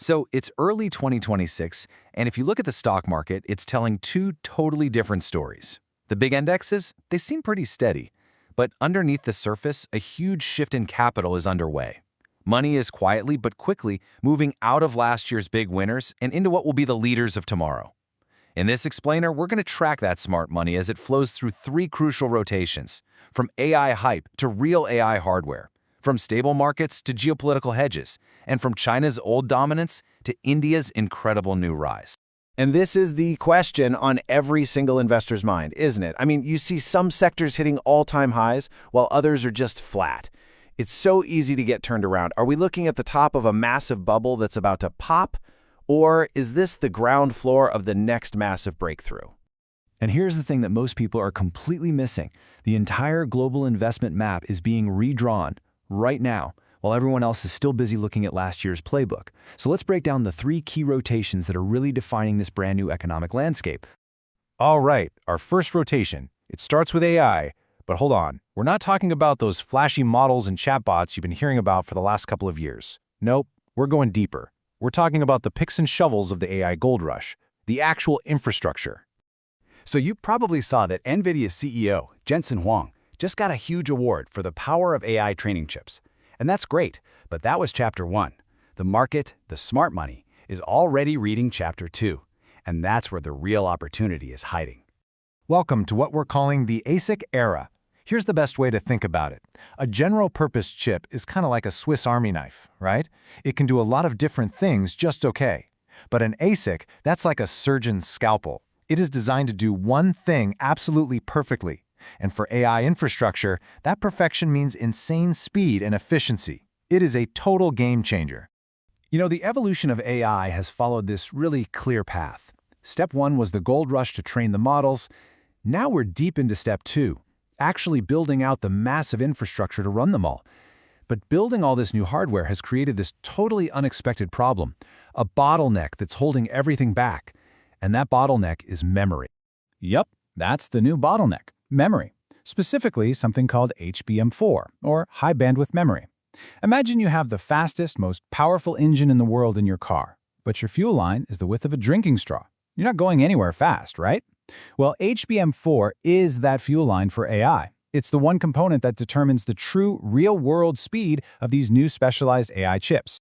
So it's early 2026, and if you look at the stock market, it's telling two totally different stories. The big indexes, they seem pretty steady, but underneath the surface, a huge shift in capital is underway. Money is quietly but quickly moving out of last year's big winners and into what will be the leaders of tomorrow. In this explainer, we're going to track that smart money as it flows through three crucial rotations, from AI hype to real AI hardware, from stable markets to geopolitical hedges, and from China's old dominance to India's incredible new rise. And this is the question on every single investor's mind, isn't it? I mean, you see some sectors hitting all-time highs while others are just flat. It's so easy to get turned around. Are we looking at the top of a massive bubble that's about to pop? Or is this the ground floor of the next massive breakthrough? And here's the thing that most people are completely missing. The entire global investment map is being redrawn right now, while everyone else is still busy looking at last year's playbook. So let's break down the three key rotations that are really defining this brand new economic landscape. All right, our first rotation. It starts with AI, but hold on. We're not talking about those flashy models and chatbots you've been hearing about for the last couple of years. Nope, we're going deeper. We're talking about the picks and shovels of the AI gold rush, the actual infrastructure. So you probably saw that NVIDIA's CEO, Jensen Huang, just got a huge award for the power of AI training chips. And that's great, but that was Chapter 1. The market, the smart money, is already reading Chapter 2. And that's where the real opportunity is hiding. Welcome to what we're calling the ASIC era. Here's the best way to think about it. A general-purpose chip is kind of like a Swiss Army knife, right? It can do a lot of different things just okay. But an ASIC, that's like a surgeon's scalpel. It is designed to do one thing absolutely perfectly. And for AI infrastructure, that perfection means insane speed and efficiency. It is a total game changer. You know, the evolution of AI has followed this really clear path. Step 1 was the gold rush to train the models. Now we're deep into Step 2, actually building out the massive infrastructure to run them all. But building all this new hardware has created this totally unexpected problem, a bottleneck that's holding everything back. And that bottleneck is memory. Yep, that's the new bottleneck, memory. Specifically, something called HBM4, or high bandwidth memory. Imagine you have the fastest, most powerful engine in the world in your car, but your fuel line is the width of a drinking straw. You're not going anywhere fast, right? Well, HBM4 is that fuel line for AI. It's the one component that determines the true, real-world speed of these new specialized AI chips.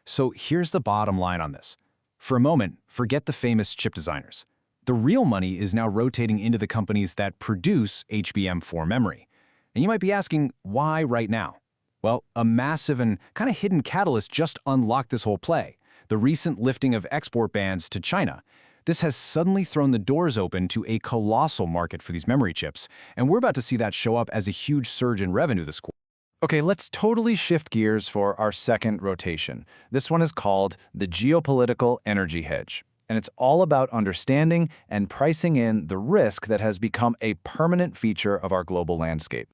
So here's the bottom line on this. For a moment, forget the famous chip designers. The real money is now rotating into the companies that produce HBM4 memory. And you might be asking, why right now? Well, a massive and kind of hidden catalyst just unlocked this whole play: the recent lifting of export bans to China. This has suddenly thrown the doors open to a colossal market for these memory chips, and we're about to see that show up as a huge surge in revenue this quarter. Okay, let's totally shift gears for our second rotation. This one is called the geopolitical energy hedge. And it's all about understanding and pricing in the risk that has become a permanent feature of our global landscape.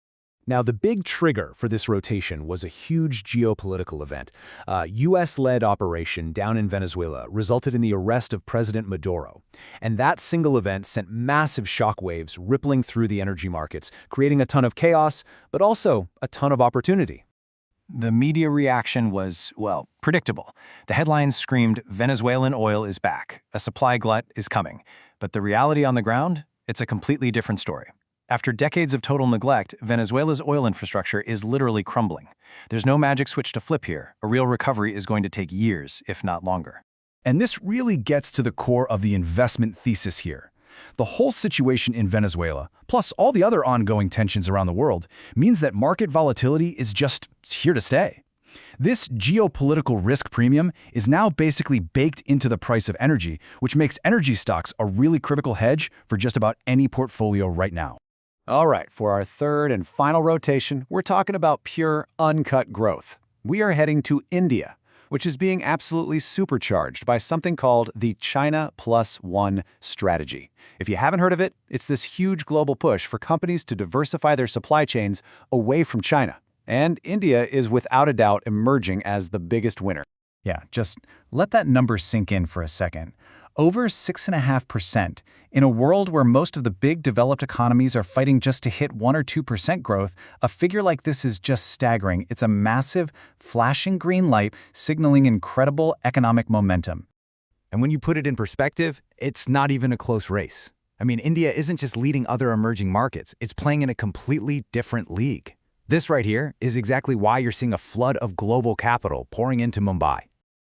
Now, the big trigger for this rotation was a huge geopolitical event. A U.S.-led operation down in Venezuela resulted in the arrest of President Maduro. And that single event sent massive shockwaves rippling through the energy markets, creating a ton of chaos, but also a ton of opportunity. The media reaction was, well, predictable. The headlines screamed, "Venezuelan oil is back. A supply glut is coming." But the reality on the ground? It's a completely different story. After decades of total neglect, Venezuela's oil infrastructure is literally crumbling. There's no magic switch to flip here. A real recovery is going to take years, if not longer. And this really gets to the core of the investment thesis here. The whole situation in Venezuela, plus all the other ongoing tensions around the world, means that market volatility is just here to stay. This geopolitical risk premium is now basically baked into the price of energy, which makes energy stocks a really critical hedge for just about any portfolio right now. All right, for our third and final rotation, we're talking about pure, uncut growth. We are heading to India, which is being absolutely supercharged by something called the China Plus One strategy. If you haven't heard of it, it's this huge global push for companies to diversify their supply chains away from China. And India is without a doubt emerging as the biggest winner. Yeah, just let that number sink in for a second. Over 6.5%. In a world where most of the big developed economies are fighting just to hit 1 or 2% growth, a figure like this is just staggering. It's a massive, flashing green light signaling incredible economic momentum. And when you put it in perspective, it's not even a close race. I mean, India isn't just leading other emerging markets, it's playing in a completely different league. This right here is exactly why you're seeing a flood of global capital pouring into Mumbai.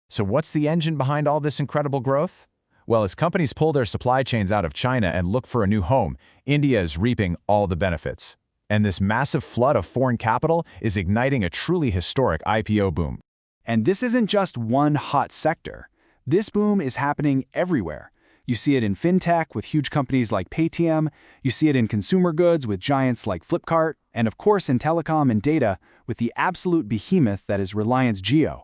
So what's the engine behind all this incredible growth? Well, as companies pull their supply chains out of China and look for a new home, India is reaping all the benefits. And this massive flood of foreign capital is igniting a truly historic IPO boom. And this isn't just one hot sector. This boom is happening everywhere. You see it in fintech with huge companies like Paytm, you see it in consumer goods with giants like Flipkart, and of course in telecom and data with the absolute behemoth that is Reliance Jio.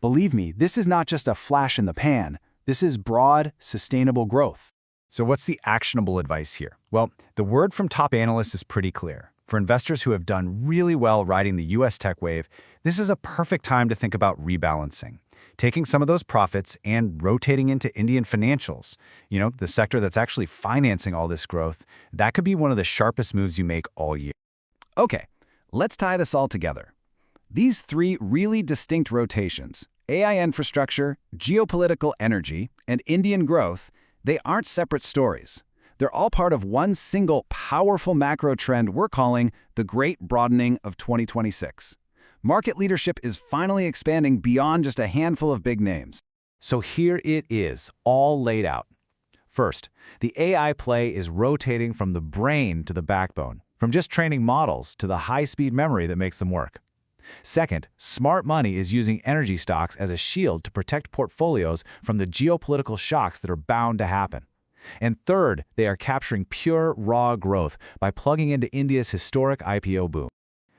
Believe me, this is not just a flash in the pan. This is broad, sustainable growth. So what's the actionable advice here? Well, the word from top analysts is pretty clear. For investors who have done really well riding the US tech wave, this is a perfect time to think about rebalancing. Taking some of those profits and rotating into Indian financials, the sector that's actually financing all this growth, that could be one of the sharpest moves you make all year. Okay, let's tie this all together. These three really distinct rotations, AI infrastructure, geopolitical energy, and Indian growth, they aren't separate stories. They're all part of one single powerful macro trend we're calling the Great Broadening of 2026. Market leadership is finally expanding beyond just a handful of big names. So here it is, all laid out. First, the AI play is rotating from the brain to the backbone, from just training models to the high-speed memory that makes them work. Second, smart money is using energy stocks as a shield to protect portfolios from the geopolitical shocks that are bound to happen. And third, they are capturing pure, raw growth by plugging into India's historic IPO boom.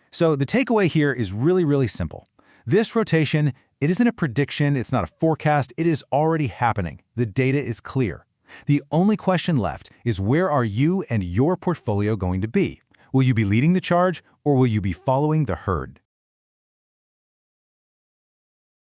So the takeaway here is really simple. This rotation, it isn't a prediction, it's not a forecast, it is already happening. The data is clear. The only question left is where are you and your portfolio going to be? Will you be leading the charge or will you be following the herd?